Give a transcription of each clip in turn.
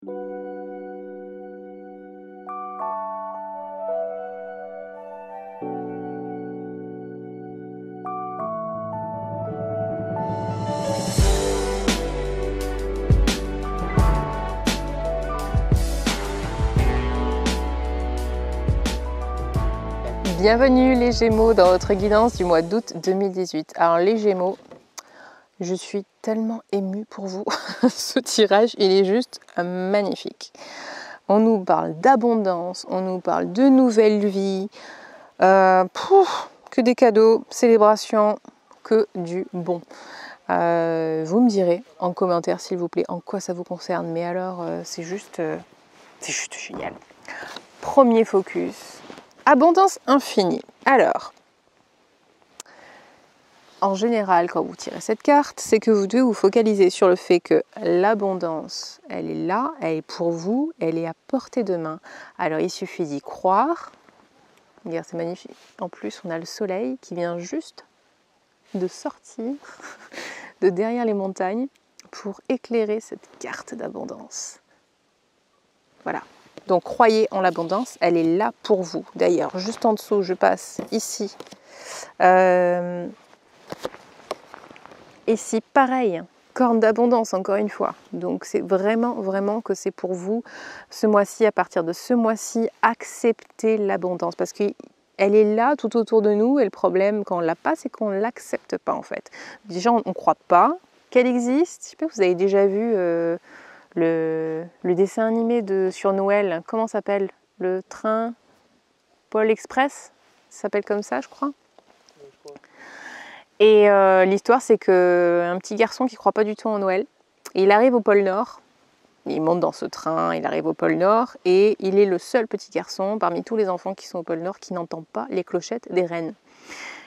Bienvenue les Gémeaux dans votre guidance du mois d'août 2018. Alors les Gémeaux, je suis tellement émue pour vous. Ce tirage, il est juste magnifique. On nous parle d'abondance, on nous parle de nouvelle vie, que des cadeaux, célébrations, que du bon. Vous me direz en commentaire s'il vous plaît en quoi ça vous concerne. Mais alors c'est juste génial. Premier focus. Abondance infinie. Alors, en général, quand vous tirez cette carte, c'est que vous devez vous focaliser sur le fait que l'abondance, elle est là, elle est pour vous, elle est à portée de main. Alors, il suffit d'y croire. Regarde, c'est magnifique. En plus, on a le soleil qui vient juste de sortir de derrière les montagnes pour éclairer cette carte d'abondance. Voilà. Donc croyez en l'abondance, elle est là pour vous. D'ailleurs, juste en dessous, je passe ici. Ici, pareil, corne d'abondance, encore une fois. Donc c'est vraiment que c'est pour vous. Ce mois-ci, à partir de ce mois-ci, acceptez l'abondance. Parce qu'elle est là tout autour de nous. Et le problème, quand on ne l'a pas, c'est qu'on ne l'accepte pas, en fait. Déjà, on ne croit pas qu'elle existe. Je sais pas, vous avez déjà vu... Le dessin animé sur Noël, comment s'appelle? Le train Pôle Express, ça s'appelle comme ça, je crois. Et l'histoire, c'est qu'un petit garçon qui ne croit pas du tout en Noël, il arrive au pôle Nord, il monte dans ce train, il arrive au pôle Nord, et il est le seul petit garçon parmi tous les enfants qui sont au pôle Nord qui n'entend pas les clochettes des rennes.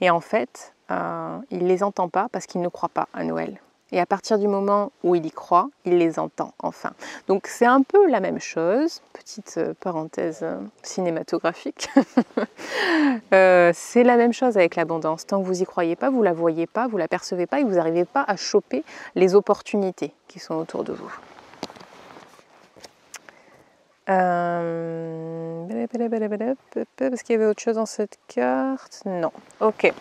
Et en fait, il ne les entend pas parce qu'il ne croit pas à Noël. Et à partir du moment où il y croit, il les entend enfin. Donc c'est un peu la même chose, petite parenthèse cinématographique. C'est la même chose avec l'abondance. Tant que vous n'y croyez pas, vous ne la voyez pas, vous ne la percevez pas et vous n'arrivez pas à choper les opportunités qui sont autour de vous. Parce qu'il y avait autre chose dans cette carte? Non. Ok.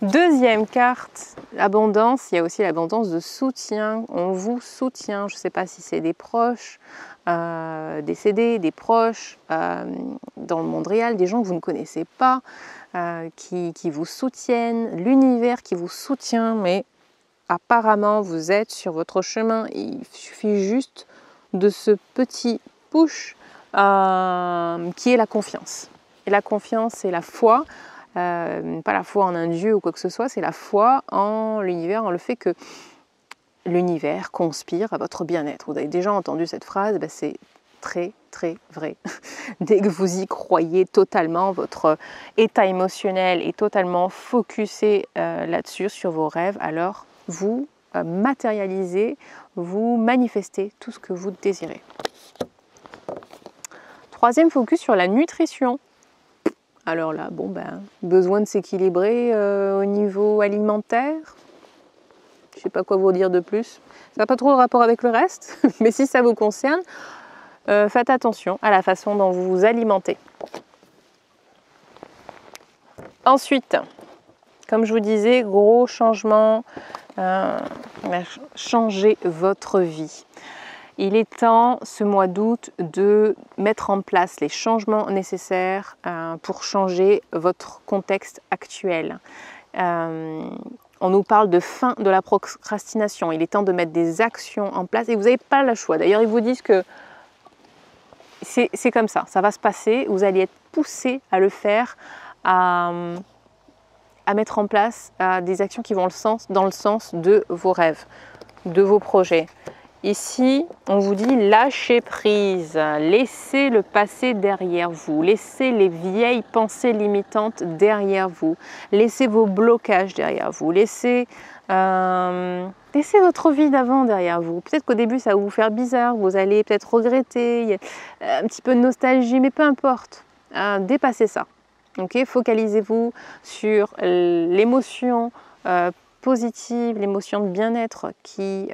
Deuxième carte, abondance. Il y a aussi l'abondance de soutien. On vous soutient. Je ne sais pas si c'est des proches décédés, des proches dans le monde réel, des gens que vous ne connaissez pas, qui vous soutiennent, l'univers qui vous soutient, mais apparemment vous êtes sur votre chemin. Il suffit juste de ce petit push qui est la confiance. Et la confiance, c'est la foi, pas la foi en un dieu ou quoi que ce soit, c'est la foi en l'univers, en le fait que l'univers conspire à votre bien-être. Vous avez déjà entendu cette phrase, ben c'est très vrai. Dès que vous y croyez totalement, votre état émotionnel est totalement focusé là-dessus, sur vos rêves, alors vous matérialisez, vous manifestez tout ce que vous désirez. Troisième focus sur la nutrition. Alors là, besoin de s'équilibrer au niveau alimentaire. Je ne sais pas quoi vous dire de plus. Ça n'a pas trop de rapport avec le reste, mais si ça vous concerne, faites attention à la façon dont vous vous alimentez. Ensuite, comme je vous disais, gros changement, changez votre vie. Il est temps, ce mois d'août, de mettre en place les changements nécessaires pour changer votre contexte actuel. On nous parle de fin de la procrastination. Il est temps de mettre des actions en place et vous n'avez pas le choix. D'ailleurs, ils vous disent que c'est comme ça va se passer. Vous allez être poussé à le faire, à mettre en place des actions qui vont dans le sens de vos rêves, de vos projets. Ici, on vous dit lâchez prise, laissez le passé derrière vous, laissez les vieilles pensées limitantes derrière vous, laissez vos blocages derrière vous, laissez votre vie d'avant derrière vous. Peut-être qu'au début, ça va vous faire bizarre, vous allez peut-être regretter, un petit peu de nostalgie, mais peu importe, dépassez ça. Okay, focalisez-vous sur l'émotion positive, l'émotion de bien-être qui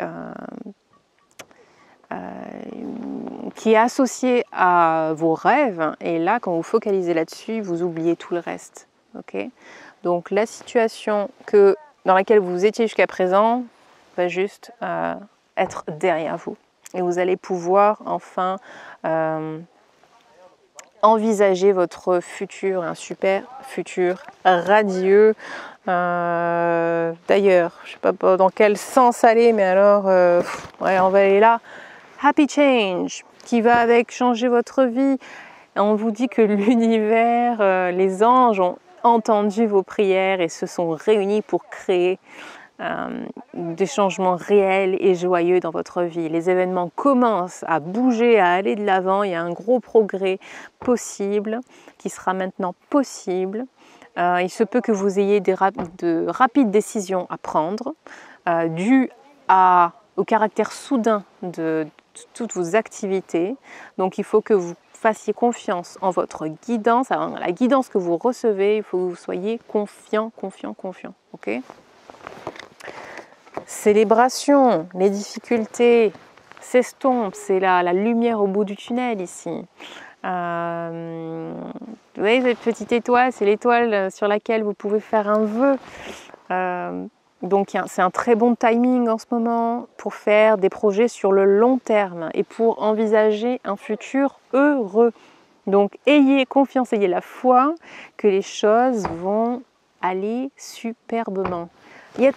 qui est associé à vos rêves. Et là, quand vous focalisez là-dessus, vous oubliez tout le reste. Okay, donc la situation dans laquelle vous étiez jusqu'à présent va juste être derrière vous. Et vous allez pouvoir enfin envisager votre futur, un super futur radieux. D'ailleurs, je ne sais pas dans quel sens aller, mais alors, ouais, on va aller là. Happy change, qui va avec changer votre vie. On vous dit que l'univers, les anges ont entendu vos prières et se sont réunis pour créer des changements réels et joyeux dans votre vie. Les événements commencent à bouger, à aller de l'avant. Il y a un gros progrès possible qui sera maintenant possible. Il se peut que vous ayez de rapides décisions à prendre dues au caractère soudain de toutes vos activités. Donc il faut que vous fassiez confiance en votre guidance, en la guidance que vous recevez. Il faut que vous soyez confiant. Ok ? Célébration, les difficultés s'estompent, c'est la lumière au bout du tunnel ici. Vous voyez cette petite étoile, c'est l'étoile sur laquelle vous pouvez faire un vœu. Donc c'est un très bon timing en ce moment pour faire des projets sur le long terme et pour envisager un futur heureux. Donc ayez confiance, ayez la foi que les choses vont aller superbement. Il y a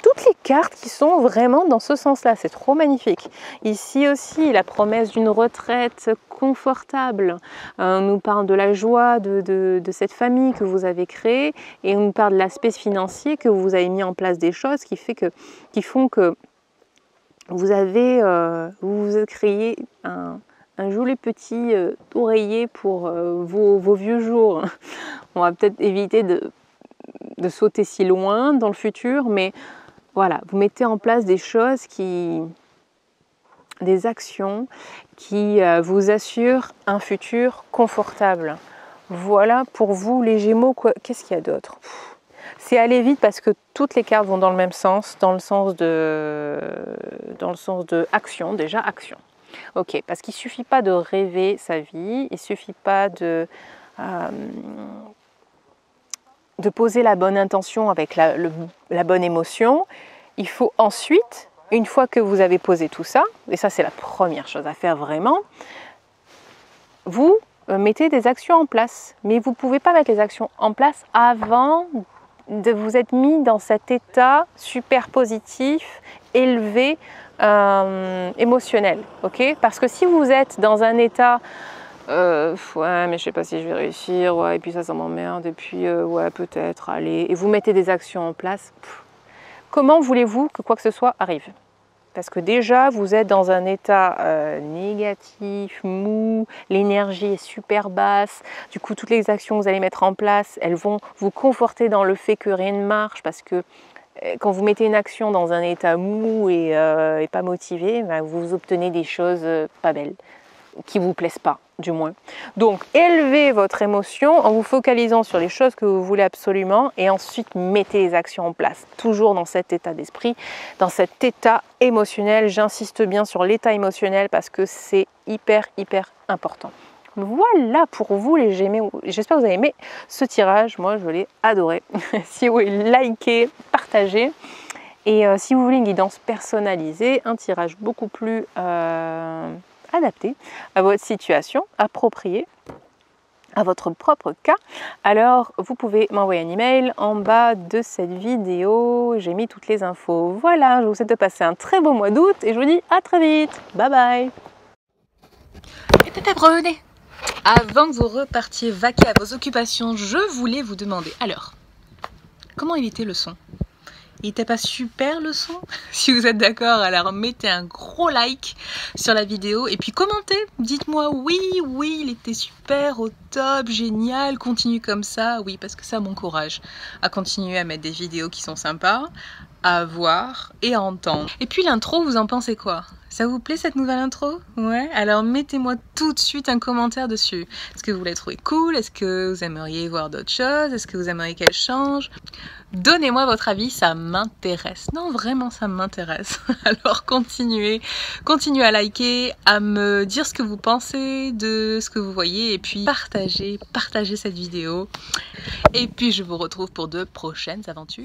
toutes les cartes qui sont vraiment dans ce sens-là, c'est trop magnifique. Ici aussi, la promesse d'une retraite confortable. On nous parle de la joie de cette famille que vous avez créée et on nous parle de l'aspect financier que vous avez mis en place des choses qui font que vous vous êtes créé un joli petit oreiller pour vos vieux jours. On va peut-être éviter de sauter si loin dans le futur, mais voilà, vous mettez en place des actions qui vous assurent un futur confortable. Voilà pour vous les Gémeaux, qu'est-ce qu'il y a d'autre ? C'est aller vite parce que toutes les cartes vont dans le même sens, dans le sens de action, déjà action. Ok, parce qu'il ne suffit pas de rêver sa vie, il ne suffit pas de poser la bonne intention avec la bonne émotion. Il faut ensuite, une fois que vous avez posé tout ça, et ça c'est la première chose à faire vraiment, vous mettez des actions en place. Mais vous ne pouvez pas mettre les actions en place avant de vous être mis dans cet état super positif, élevé, émotionnel. Okay ? Parce que si vous êtes dans un état ouais, mais je sais pas si je vais réussir, ouais, et puis ça m'emmerde, et puis ouais, peut-être, allez, et vous mettez des actions en place, comment voulez-vous que quoi que ce soit arrive ? Parce que déjà, vous êtes dans un état négatif, mou, l'énergie est super basse, du coup, toutes les actions que vous allez mettre en place, elles vont vous conforter dans le fait que rien ne marche, parce que quand vous mettez une action dans un état mou et pas motivé, ben, vous obtenez des choses pas belles, qui ne vous plaisent pas, du moins. Donc, élevez votre émotion en vous focalisant sur les choses que vous voulez absolument et ensuite mettez les actions en place. Toujours dans cet état d'esprit, dans cet état émotionnel. J'insiste bien sur l'état émotionnel parce que c'est hyper important. Voilà pour vous les Gémeaux. J'espère que vous avez aimé ce tirage. Moi, je l'ai adoré. Si vous voulez liker, partagez. Et si vous voulez une guidance personnalisée, un tirage beaucoup plus adapté à votre situation, approprié à votre propre cas, alors vous pouvez m'envoyer un email en bas de cette vidéo. J'ai mis toutes les infos. Voilà, je vous souhaite de passer un très beau mois d'août et je vous dis à très vite. Bye bye. Et Pépé Brené, avant que vous repartiez vaquer à vos occupations, je voulais vous demander, alors, comment il était le son ? Il n'était pas super le son? Si vous êtes d'accord, alors mettez un gros like sur la vidéo et puis commentez. Dites-moi oui, il était super, au top, génial, continue comme ça. Oui, parce que ça m'encourage à continuer à mettre des vidéos qui sont sympas, à voir et à entendre. Et puis l'intro, vous en pensez quoi? Ça vous plaît cette nouvelle intro? Ouais? Alors mettez-moi tout de suite un commentaire dessus. Est-ce que vous la trouvez cool? Est-ce que vous aimeriez voir d'autres choses? Est-ce que vous aimeriez qu'elle change? Donnez-moi votre avis, ça m'intéresse. Non, vraiment, ça m'intéresse. Alors continuez à liker, à me dire ce que vous pensez de ce que vous voyez et puis partagez cette vidéo. Et puis je vous retrouve pour de prochaines aventures.